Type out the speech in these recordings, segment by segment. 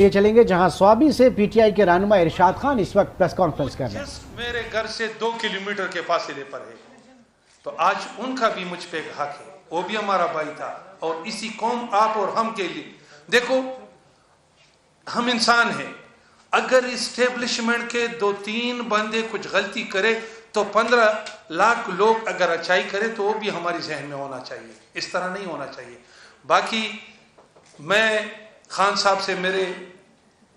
یہ چلیں گے جہاں سوابی سے پی ٹی آئی کے رہنما ارشاد خان اس وقت پریس کانفرنس کر رہے ہیں۔ میرے گھر سے 2 کلومیٹر کے فاصلے پر ہے، تو آج ان کا بھی مجھ پہ ایک حق ہے، وہ بھی ہمارا بھائی تھا، اور اسی قوم آپ اور ہم کے لیے دیکھو ہم انسان ہیں، اگر اسٹیبلشمنٹ کے 2-3 بندے کچھ غلطی کرے تو 15 لاکھ لوگ اگر اچھائی کرے تو وہ بھی ہماری ذہن میں ہونا چاہیے، اس طرح نہیں ہونا چاہیے۔ باقی میں خان صاحب سے میرے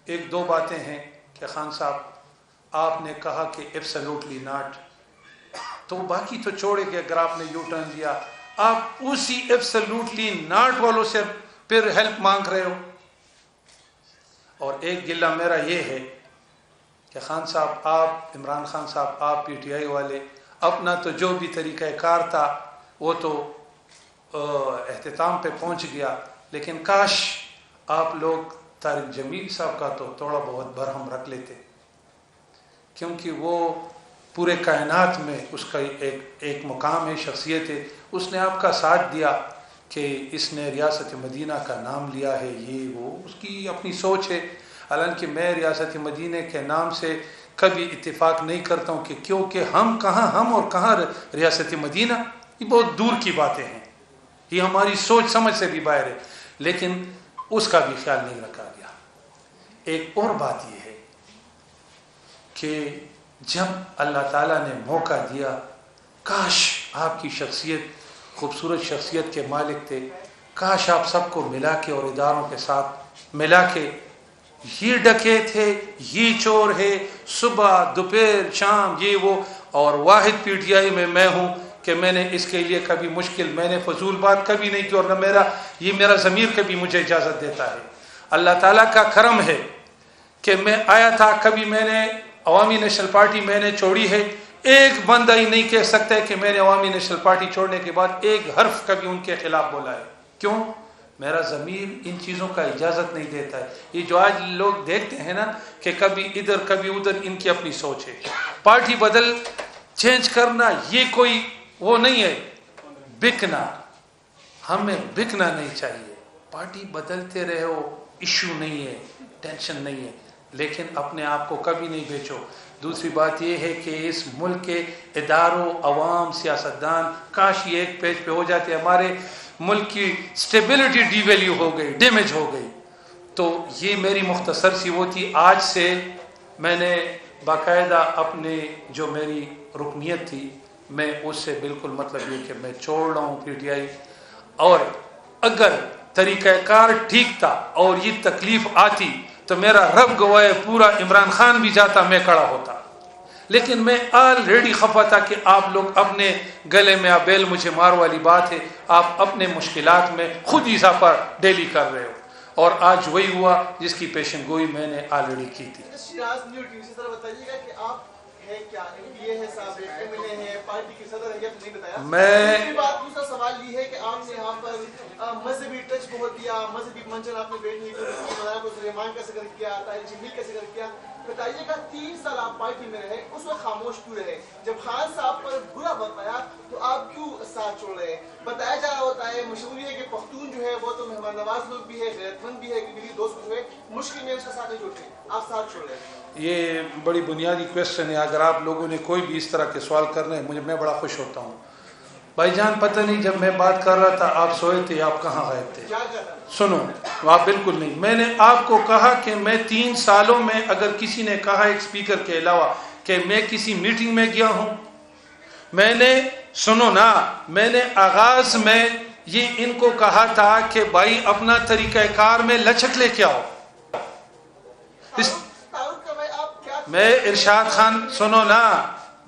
1-2 باتیں ہیں کہ خان صاحب آپ نے کہا کہ ایبسلیوٹلی ناٹ، تو باقی تو چھوڑے کہ اگر آپ نے یو ٹرن لیا آپ اسی ایبسلیوٹلی ناٹ والوں سے پھر ہیلپ مانگ رہے ہو۔ اور ایک گلہ میرا یہ ہے کہ خان صاحب آپ، عمران خان صاحب آپ پی ٹی آئی والے، اپنا تو جو بھی طریقہ کار تھا وہ تو اختتام پہ پہنچ گیا، لیکن کاش آپ لوگ طارق جمیل صاحب کا تو تھوڑا بہت برہم رکھ لیتے، کیونکہ وہ پورے کائنات میں اس کا ایک مقام ہے، شخصیت ہے، اس نے آپ کا ساتھ دیا کہ اس نے ریاست مدینہ کا نام لیا ہے، یہ وہ اس کی اپنی سوچ ہے۔ حالانکہ میں ریاست مدینہ کے نام سے کبھی اتفاق نہیں کرتا ہوں کہ کیونکہ ہم اور کہاں ریاست مدینہ، یہ بہت دور کی باتیں ہیں، یہ ہماری سوچ سمجھ سے بھی باہر ہے، لیکن اس کا بھی خیال نہیں رکھا گیا۔ ایک اور بات یہ ہے کہ جب اللہ تعالیٰ نے موقع دیا، کاش آپ کی شخصیت خوبصورت شخصیت کے مالک تھے، کاش آپ سب کو ملا کے اور اداروں کے ساتھ ملا کے، یہ ڈکیت ہے، یہ چور ہے، صبح دوپہر شام یہ وہ، اور واحد پی ٹی آئی میں ہوں کہ میں نے اس کے لیے کبھی مشکل، میں نے فضول بات کبھی نہیں کی، اور نہ میرا ضمیر کبھی مجھے اجازت دیتا ہے۔ اللہ تعالیٰ کا کرم ہے کہ میں آیا تھا، کبھی میں نے عوامی نیشنل پارٹی میں نے چھوڑی ہے، ایک بندہ ہی نہیں کہہ سکتا ہے کہ میں نے عوامی نیشنل پارٹی چھوڑنے کے بعد ایک حرف کبھی ان کے خلاف بولا ہے۔ کیوں؟ میرا ضمیر ان چیزوں کا اجازت نہیں دیتا ہے۔ یہ جو آج لوگ دیکھتے ہیں نا کہ کبھی ادھر کبھی ادھر، ان کی اپنی سوچ ہے، پارٹی بدل چینج کرنا یہ کوئی وہ نہیں ہے، بکنا، ہمیں بکنا نہیں چاہیے، پارٹی بدلتے رہو، ایشو نہیں ہے، ٹینشن نہیں ہے، لیکن اپنے آپ کو کبھی نہیں بیچو۔ دوسری بات یہ ہے کہ اس ملک کے اداروں، عوام، سیاستدان کاش یہ ایک پیج پہ ہو جاتے، ہمارے ملک کی سٹیبلٹی ڈی ویلیو ہو گئی، ڈیمیج ہو گئی۔ تو یہ میری مختصر سی وہ تھی۔ آج سے میں نے باقاعدہ اپنے جو میری رکنیت تھی میں اس سے بالکل مطلب یہ کہ میں چھوڑ رہا ہوں پی ٹی آئی، اور اگر طریقہ کار ٹھیک تھا اور یہ تکلیف آتی تو میرا رب گواہ پورا عمران خان بھی جاتا، میں کھڑا ہوتا، لیکن میں آلریڈی خفا تھا کہ آپ لوگ اپنے گلے میں بیل مجھے مار والی بات ہے، آپ اپنے مشکلات میں خود اضافہ ڈیلی کر رہے ہو، اور آج وہی ہوا جس کی پیشن گوئی میں نے آلریڈی کی تھی۔ میں دوسرا سوال یہ ہے کہ آپ نے یہاں پر مذہبی ٹچ بہت دیا، مذہبی منچن آپ نے بیٹھ نہیں کیا، سلیمان کا ذکر کیا، طارق جمیل کا ذکر کیا، بتائیے گا 3 سال آپ پارٹی میں رہے، اس وقت خاموش کیوں رہے؟ جب خان صاحب پر برا وقت آیا تو آپ کیوں ساتھ چھوڑ رہے؟ بتایا جا رہا ہوتا ہے، مشہور ہے کہ پختون جو ہے وہ تو مہمان نواز لوگ بھی ہے، غیرت مند بھی ہے، کہ میری دوست جو ہے مشکل میں اس کا ساتھ نہیں چھوڑتے، آپ ساتھ چھوڑ رہے ہیں۔ یہ بڑی بنیادی کویسچن ہے، اگر آپ لوگوں نے کوئی بھی اس طرح کے سوال کرنے ہیں میں بڑا خوش ہوتا ہوں۔ بھائی جان پتہ نہیں جب میں بات کر رہا تھا آپ سوئے تھے، آپ کہاں غائب تھے؟ سنو، آپ بالکل نہیں، میں نے آپ کو کہا کہ میں 3 سالوں میں اگر کسی نے کہا ایک سپیکر کے علاوہ کہ میں کسی میٹنگ میں گیا ہوں، میں نے، سنو نا، میں نے آغاز میں یہ ان کو کہا تھا کہ بھائی اپنا طریقہ کار میں لچک لے کے آؤ۔ میں ارشاد خان، سنو نا،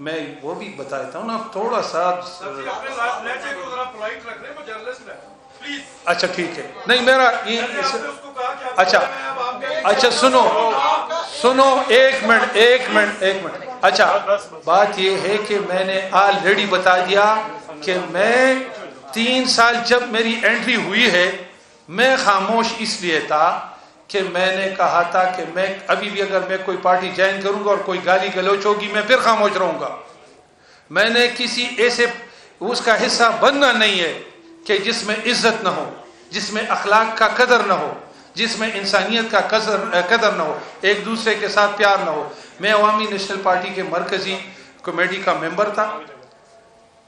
میں وہ بھی بتاتا ہوں نا تھوڑا سا، اچھا ٹھیک ہے، نہیں میرا یہ، اچھا سنو ایک منٹ، اچھا بات یہ ہے کہ میں نے آلریڈی بتا دیا کہ میں 3 سال جب میری انٹری ہوئی ہے میں خاموش اس لیے تھا کہ میں نے کہا تھا کہ میں ابھی بھی اگر میں کوئی پارٹی جوائن کروں گا اور کوئی گالی گلوچ ہوگی میں پھر خاموش رہوں گا۔ میں نے کسی ایسے اس کا حصہ بننا نہیں ہے کہ جس میں عزت نہ ہو، جس میں اخلاق کا قدر نہ ہو، जिसमें इंसानियत का कदर न हो, एक दूसरे के साथ प्यार न हो। मैं अवामी नेशनल पार्टी के मरकजी कमेटी का मेंबर था।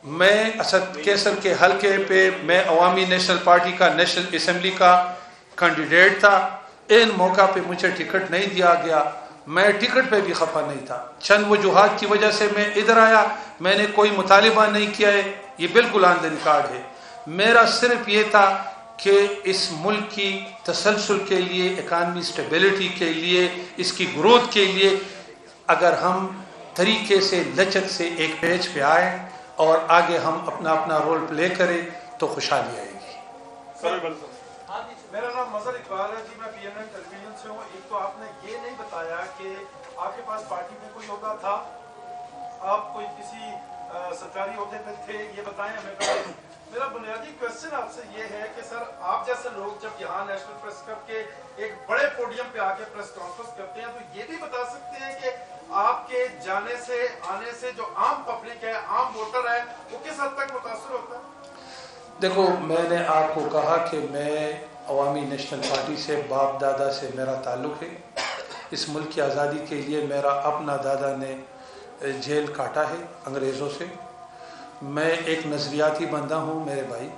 मैं असद कैसर के हलके पे मैं अवामी नेशनल पार्टी का नेशनल असम्बली का कैंडिडेट था। इन मौका पे मुझे टिकट नहीं दिया गया। मैं टिकट पे भी खफा नहीं था। चंद वजूहात की वजह से मैं इधर आया। मैंने कोई मुतालिबा नहीं किया है, ये बिल्कुल ऑन द रिकॉर्ड है। मेरा सिर्फ ये था कि इस मुल्क की तसलसल के लिए, इकानमी स्टेबिलिटी के लिए, इसकी ग्रोथ के लिए अगर हम तरीके से लचक से एक पेज पे आए और आगे हम अपना अपना रोल प्ले करें तो खुशहाली आएगी। मेरा नाम मजहर इकबाल है जी, मैं PNN टेलीविजन से हूँ। एक तो आपने ये नहीं बताया कि आपके पास पार्टी में कोई ओहदा था, आप कोई किसी सरकारी ओहदे पे थे, ये बताएं हमें। मेरा बुनियादी क्वेश्चन आपसे ये है कि सर आप जैसे लोग जब यहाँ नेशनल प्रेस क्लब के एक बड़े पोडियम पे आके प्रेस कॉन्फ्रेंस करते हैं तो ये भी बता सकते हैं कि आपके जाने से आने से जो आम पब्लिक है, आम वोटर है, वो किस हद तक मुतासर होता है? देखो, मैंने आपको कहा कि मैं अवामी नेशनल पार्टी से बाप दादा से मेरा ताल्लुक़ है। इस मुल्क की आज़ादी के लिए मेरा अपना दादा ने जेल काटा है अंग्रेज़ों से। मैं एक नज़रियाती बंदा हूँ मेरे भाई।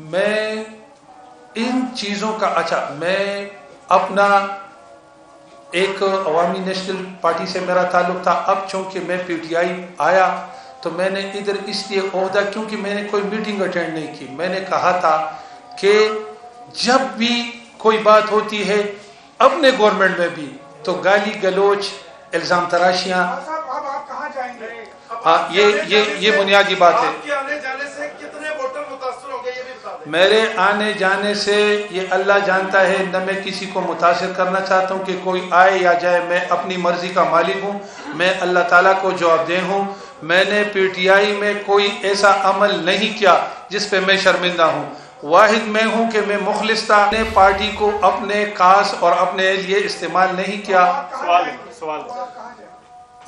मैं इन चीज़ों का मैं अपना एक अवामी नेशनल पार्टी से मेरा ताल्लुक़ था। अब चूँकि मैं PTI आया तो मैंने इधर इसलिए ओहदा, क्योंकि मैंने कोई मीटिंग अटेंड नहीं की। मैंने कहा था कि जब भी कोई बात होती है अपने गवर्नमेंट में भी तो गाली गलोच, इल्ज़ाम तराशियाँ, आप कहाँ जाएंगे? ये बुनियादी बात है। आपके आने जाने से कितने वोटर मुतासर होंगे ये भी बता दें। मेरे आने जाने से ये अल्लाह जानता है, न मैं किसी को मुतासिर करना चाहता हूँ कि कोई आए या जाए। मैं अपनी मर्जी का मालिक हूँ, मैं अल्लाह ताला को जवाबदेह हूँ। मैंने PTI में कोई ऐसा अमल नहीं किया जिस पे मैं शर्मिंदा हूँ। वाहिद मैं हूँ कि मैं मुखलिस था, ने पार्टी को अपने कास और अपने लिए इस्तेमाल नहीं किया। सवाल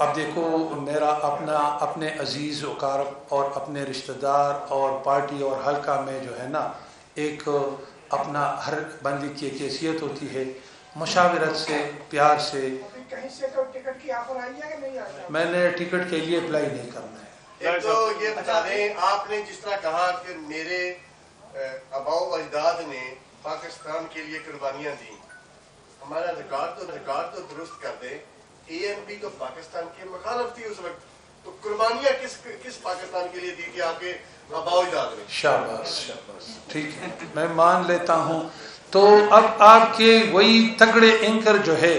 अब देखो, मेरा अपने अजीज़ वकारब और अपने रिश्तेदार और पार्टी और हल्का में जो है ना, एक अपना हर बंदी की एक हैसियत होती है। मुशावरत से, प्यार से। कहीं से तो टिकट की ऑफर आई है कि नहीं आई? मैंने टिकट के लिए अप्लाई नहीं करना है। एक तो ये बता दें, आपने जिस तरह कहा कि मेरे आबाओ अजदाद ने पाकिस्तान के लिए कुर्बानियां दी, हमारा रिकॉर्ड तो दुरुस्त कर दे। ANP तो पाकिस्तान के मुखालिफ थी उस वक्त, तो कुर्बानियां किस पाकिस्तान के लिए दी थी आपके आबाओ अजदाद ने? शाबाश शाबाश, ठीक है, मैं मान लेता हूँ। तो अब आपके वही तगड़े एंकर जो है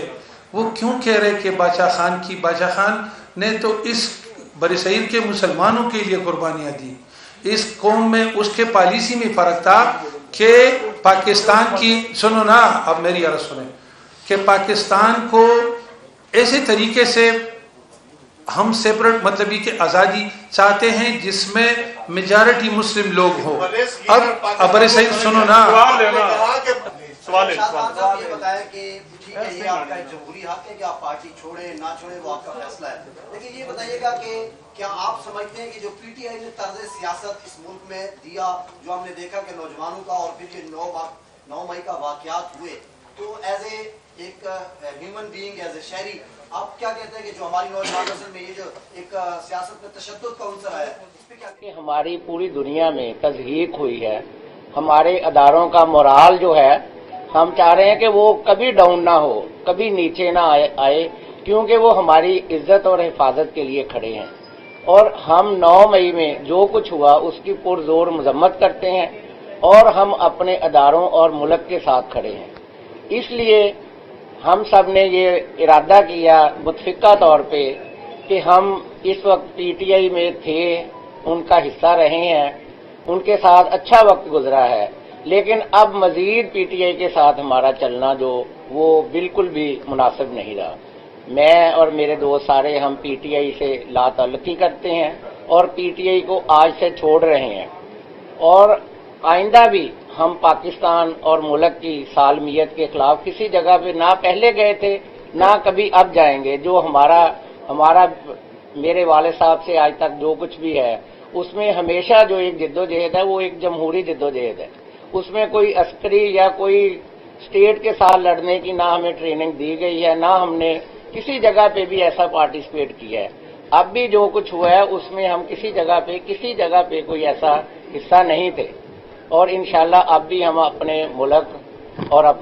वो क्यों कह रहे कि बादशाह खान ने तो इस बरसगीर के मुसलमानों के लिए कुर्बानियां दी। इस कौम में उसके पॉलिसी में फर्क था कि पाकिस्तान की, सुनो ना, अब मेरी अर्ज सुने, कि पाकिस्तान को ऐसे तरीके से हम सेपरेट मतलबी की आज़ादी चाहते हैं जिसमें मेजॉरिटी मुस्लिम लोग हो। अब बरसगीर सुनो ना, सवाल ये बताया कि ठीक है, ये आपका एक जमहूरी हक है कि आप पार्टी छोड़े ना छोड़े, वो आपका फैसला है। लेकिन ये बताइएगा कि क्या आप समझते हैं कि जो PTI ने तर्ज सियासत इस मुल्क में दिया, जो हमने देखा कि नौजवानों का और फिर ये 9 मई का वाकयात हुए, तो एज एक ह्यूमन बीइंग, एज ए शहरी, आप क्या कहते हैं कि जो हमारी नौजवानों में ये जो एक सियासत में तशद्दुद का अंसर है, इस पे क्या? हमारी पूरी दुनिया में तज़हीक हुई है, हमारे अदारों का मोराल जो है, हम चाह रहे हैं कि वो कभी डाउन ना हो, कभी नीचे ना आए, क्योंकि वो हमारी इज्जत और हिफाजत के लिए खड़े हैं। और हम 9 मई में जो कुछ हुआ उसकी पुरजोर मजम्मत करते हैं और हम अपने अदारों और मुल्क के साथ खड़े हैं। इसलिए हम सब ने ये इरादा किया मुतफिका तौर पे कि हम इस वक्त PTI में थे, उनका हिस्सा रहे हैं, उनके साथ अच्छा वक्त गुजरा है, लेकिन अब मजीद PTI के साथ हमारा चलना जो वो बिल्कुल भी मुनासिब नहीं रहा। मैं और मेरे दोस्त सारे हम PTI से लाताल्लुकी करते हैं और PTI को आज से छोड़ रहे हैं, और आइंदा भी हम पाकिस्तान और मुल्क की सालमियत के खिलाफ किसी जगह पे ना पहले गए थे ना कभी अब जाएंगे। जो हमारा मेरे वाले साहब से आज तक जो कुछ भी है उसमें हमेशा जो एक जिद्दोजहद है वो एक जमहूरी जिद्दोजहद है, उसमें कोई अस्करी या कोई स्टेट के साथ लड़ने की ना हमें ट्रेनिंग दी गई है, ना हमने किसी जगह पे भी ऐसा पार्टिसिपेट किया है। अब भी जो कुछ हुआ है उसमें हम किसी जगह पे कोई ऐसा हिस्सा नहीं थे, और इंशाल्लाह अब भी हम अपने मुल्क और अपने